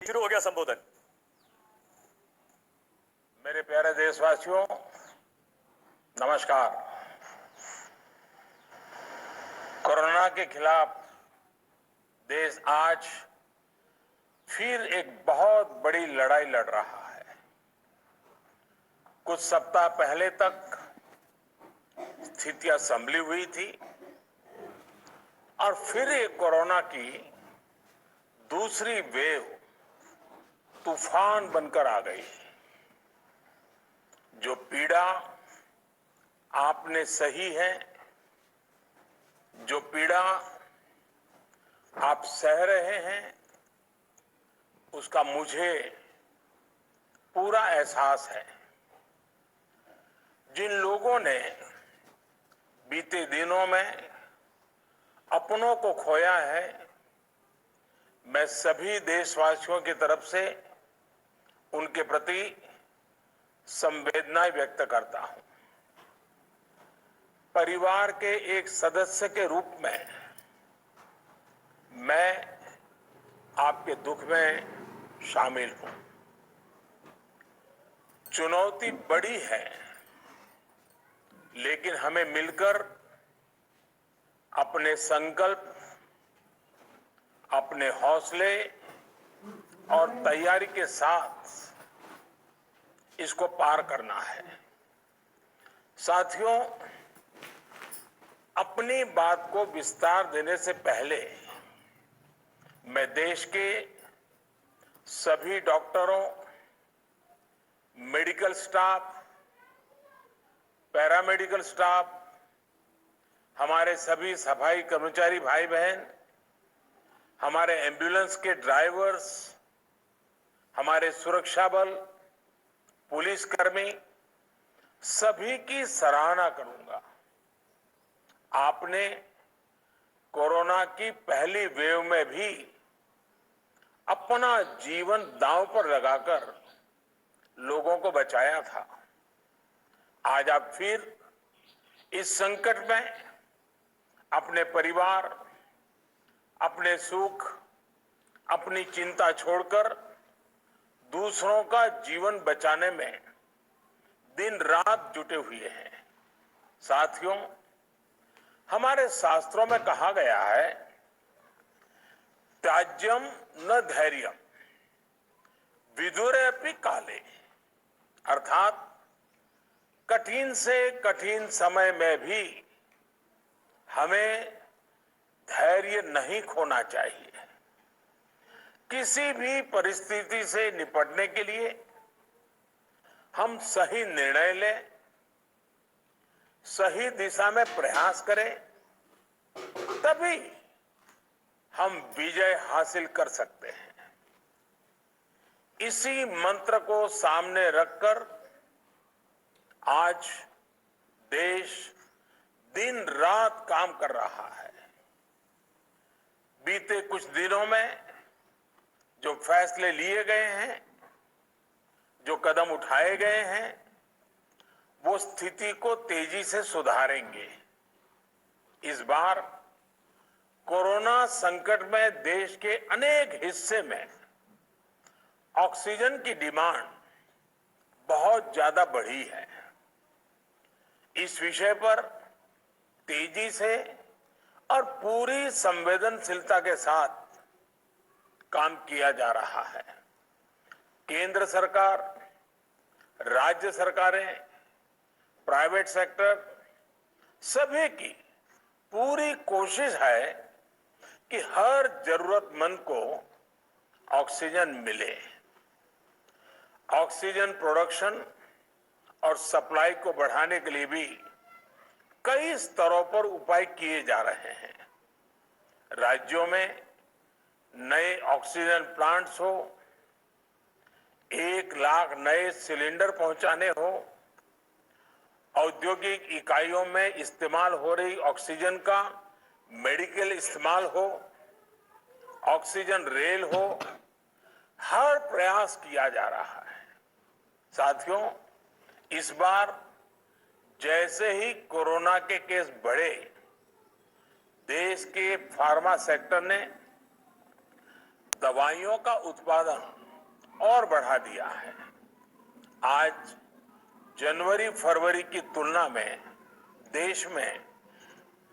शुरू हो गया संबोधन। मेरे प्यारे देशवासियों, नमस्कार। कोरोना के खिलाफ देश आज फिर एक बहुत बड़ी लड़ाई लड़ रहा है। कुछ सप्ताह पहले तक स्थितियां संभली हुई थी और फिर एक कोरोना की दूसरी वेव तूफान बनकर आ गई। जो पीड़ा आपने सही है, जो पीड़ा आप सह रहे हैं, उसका मुझे पूरा एहसास है। जिन लोगों ने बीते दिनों में अपनों को खोया है, मैं सभी देशवासियों की तरफ से उनके प्रति संवेदनाएं व्यक्त करता हूं। परिवार के एक सदस्य के रूप में मैं आपके दुख में शामिल हूं। चुनौती बड़ी है, लेकिन हमें मिलकर अपने संकल्प, अपने हौसले और तैयारी के साथ इसको पार करना है। साथियों, अपनी बात को विस्तार देने से पहले मैं देश के सभी डॉक्टरों, मेडिकल स्टाफ, पैरामेडिकल स्टाफ, हमारे सभी सफाई कर्मचारी भाई बहन, हमारे एम्बुलेंस के ड्राइवर्स, हमारे सुरक्षा बल, पुलिसकर्मी, सभी की सराहना करूंगा। आपने कोरोना की पहली वेव में भी अपना जीवन दांव पर लगाकर लोगों को बचाया था। आज आप फिर इस संकट में अपने परिवार, अपने सुख, अपनी चिंता छोड़कर दूसरों का जीवन बचाने में दिन रात जुटे हुए हैं। साथियों, हमारे शास्त्रों में कहा गया है, त्याज्यम न धैर्यम विदुरेऽपि काले, अर्थात कठिन से कठिन समय में भी हमें धैर्य नहीं खोना चाहिए। किसी भी परिस्थिति से निपटने के लिए हम सही निर्णय लें, सही दिशा में प्रयास करें, तभी हम विजय हासिल कर सकते हैं। इसी मंत्र को सामने रखकर आज देश दिन रात काम कर रहा है। बीते कुछ दिनों में जो फैसले लिए गए हैं, जो कदम उठाए गए हैं, वो स्थिति को तेजी से सुधारेंगे। इस बार कोरोना संकट में देश के अनेक हिस्से में ऑक्सीजन की डिमांड बहुत ज्यादा बढ़ी है। इस विषय पर तेजी से और पूरी संवेदनशीलता के साथ काम किया जा रहा है। केंद्र सरकार, राज्य सरकारें, प्राइवेट सेक्टर, सभी की पूरी कोशिश है कि हर जरूरतमंद को ऑक्सीजन मिले। ऑक्सीजन प्रोडक्शन और सप्लाई को बढ़ाने के लिए भी कई स्तरों पर उपाय किए जा रहे हैं। राज्यों में नए ऑक्सीजन प्लांट्स हो, 1 लाख नए सिलेंडर पहुंचाने हो, औद्योगिक इकाइयों में इस्तेमाल हो रही ऑक्सीजन का मेडिकल इस्तेमाल हो, ऑक्सीजन रेल हो, हर प्रयास किया जा रहा है। साथियों, इस बार जैसे ही कोरोना के केस बढ़े, देश के फार्मा सेक्टर ने दवाइयों का उत्पादन और बढ़ा दिया है। आज जनवरी फरवरी की तुलना में देश में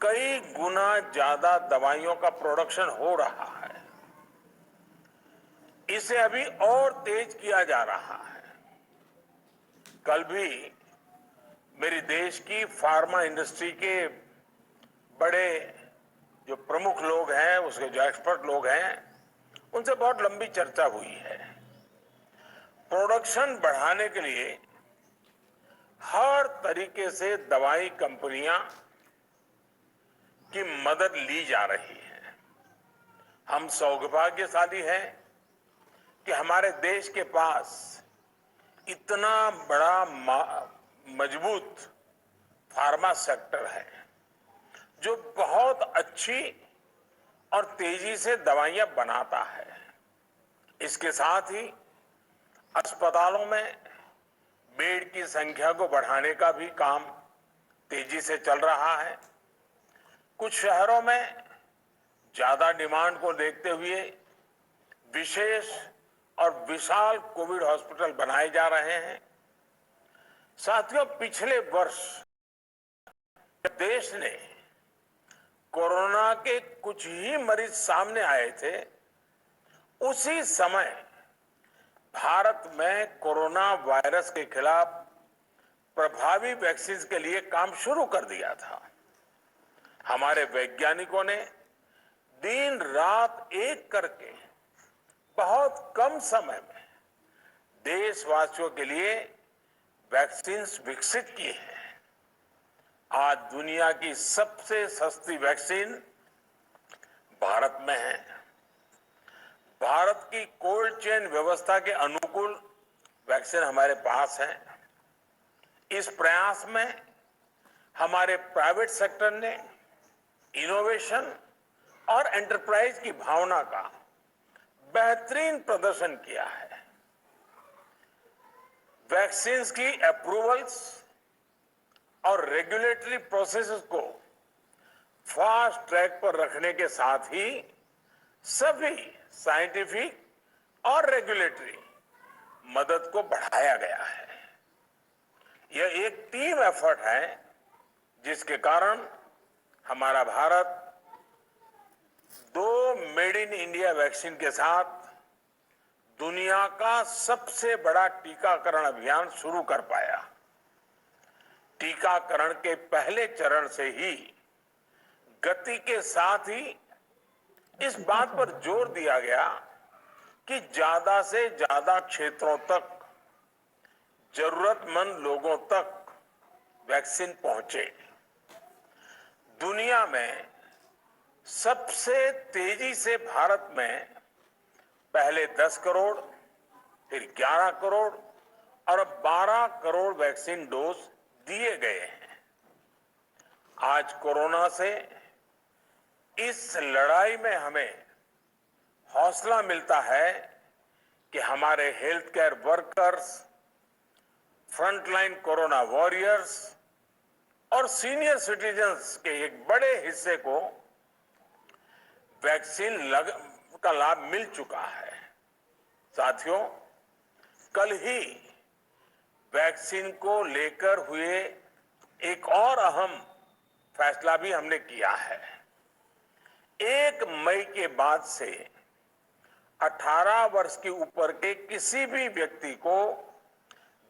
कई गुना ज्यादा दवाइयों का प्रोडक्शन हो रहा है। इसे अभी और तेज किया जा रहा है। कल भी मेरी देश की फार्मा इंडस्ट्री के बड़े जो प्रमुख लोग हैं, उसके जो एक्सपर्ट लोग हैं, उनसे बहुत लंबी चर्चा हुई है। प्रोडक्शन बढ़ाने के लिए हर तरीके से दवाई कंपनियां की मदद ली जा रही है। हम सौभाग्यशाली हैं कि हमारे देश के पास इतना बड़ा मजबूत फार्मा सेक्टर है जो बहुत अच्छी और तेजी से दवाइयां बनाता है। इसके साथ ही अस्पतालों में बेड की संख्या को बढ़ाने का भी काम तेजी से चल रहा है। कुछ शहरों में ज्यादा डिमांड को देखते हुए विशेष और विशाल कोविड हॉस्पिटल बनाए जा रहे हैं। साथियों, पिछले वर्ष देश ने कोरोना के कुछ ही मरीज सामने आए थे, उसी समय भारत में कोरोना वायरस के खिलाफ प्रभावी वैक्सीन के लिए काम शुरू कर दिया था। हमारे वैज्ञानिकों ने दिन रात एक करके बहुत कम समय में देशवासियों के लिए वैक्सीन विकसित की है। आज दुनिया की सबसे सस्ती वैक्सीन भारत में है। भारत की कोल्ड चेन व्यवस्था के अनुकूल वैक्सीन हमारे पास है। इस प्रयास में हमारे प्राइवेट सेक्टर ने इनोवेशन और एंटरप्राइज की भावना का बेहतरीन प्रदर्शन किया है। वैक्सीन की अप्रूवल्स और रेगुलेटरी प्रोसेसेस को फास्ट ट्रैक पर रखने के साथ ही सभी साइंटिफिक और रेगुलेटरी मदद को बढ़ाया गया है। यह एक टीम एफर्ट है जिसके कारण हमारा Bharat 2 made in India vaccine के साथ दुनिया का सबसे बड़ा टीकाकरण अभियान शुरू कर पाया। टीकाकरण के पहले चरण से ही गति के साथ ही इस बात पर जोर दिया गया कि ज्यादा से ज्यादा क्षेत्रों तक, जरूरतमंद लोगों तक वैक्सीन पहुंचे। दुनिया में सबसे तेजी से भारत में पहले 10 करोड़, फिर 11 करोड़ और अब 12 करोड़ वैक्सीन डोज दिए गए हैं। आज कोरोना से इस लड़ाई में हमें हौसला मिलता है कि हमारे health care workers, frontline corona warriors और सीनियर सिटीजन्स के एक बड़े हिस्से को वैक्सीन का लाभ मिल चुका है। साथियों, कल ही वैक्सीन को लेकर हुए एक और अहम फैसला भी हमने किया है। 1 मई के बाद से 18 वर्ष के ऊपर के किसी भी व्यक्ति को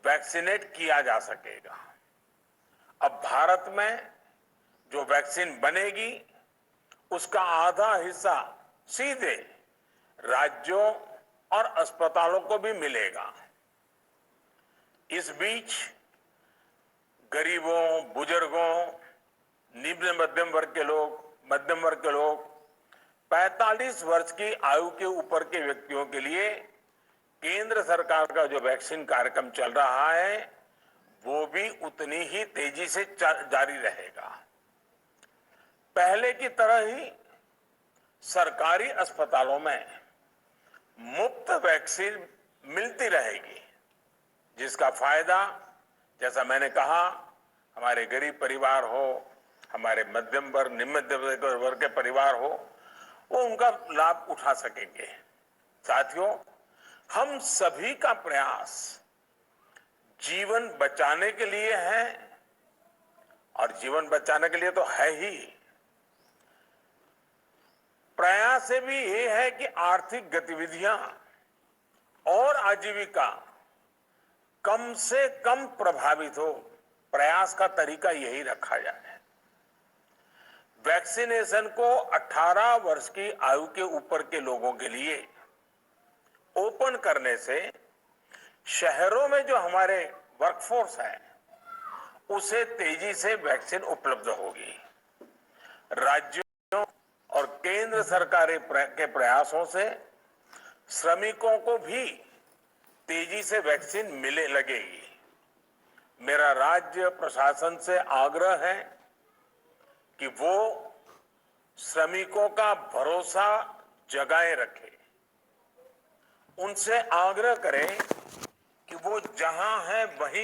वैक्सीनेट किया जा सकेगा। अब भारत में जो वैक्सीन बनेगी उसका आधा हिस्सा सीधे राज्यों और अस्पतालों को भी मिलेगा। इस बीच गरीबों, बुजुर्गों, निम्न मध्यम वर्ग के लोग, 45 वर्ष की आयु के ऊपर के व्यक्तियों के लिए केंद्र सरकार का जो वैक्सीन कार्यक्रम चल रहा है वो भी उतनी ही तेजी से जारी रहेगा। पहले की तरह ही सरकारी अस्पतालों में मुफ्त वैक्सीन मिलती रहेगी, जिसका फायदा, जैसा मैंने कहा, हमारे गरीब परिवार हो, हमारे मध्यम वर्ग, निम्न मध्यम वर्ग के परिवार हो, वो उनका लाभ उठा सकेंगे। साथियों, हम सभी का प्रयास जीवन बचाने के लिए है और जीवन बचाने के लिए तो है ही। प्रयास से भी ये है कि आर्थिक गतिविधियां और आजीविका कम से कम प्रभावित हो। प्रयास का तरीका यही रखा जाए। वैक्सीनेशन को 18 वर्ष की आयु के ऊपर के लोगों के लिए ओपन करने से शहरों में जो हमारे वर्कफोर्स है उसे तेजी से वैक्सीन उपलब्ध होगी। राज्यों और केंद्र सरकार के प्रयासों से श्रमिकों को भी तेजी से वैक्सीन मिले लगेगी। मेरा राज्य प्रशासन से आग्रह है कि वो श्रमिकों का भरोसा जगाए रखे। उनसे आग्रह करें कि वो जहां हैं वहीं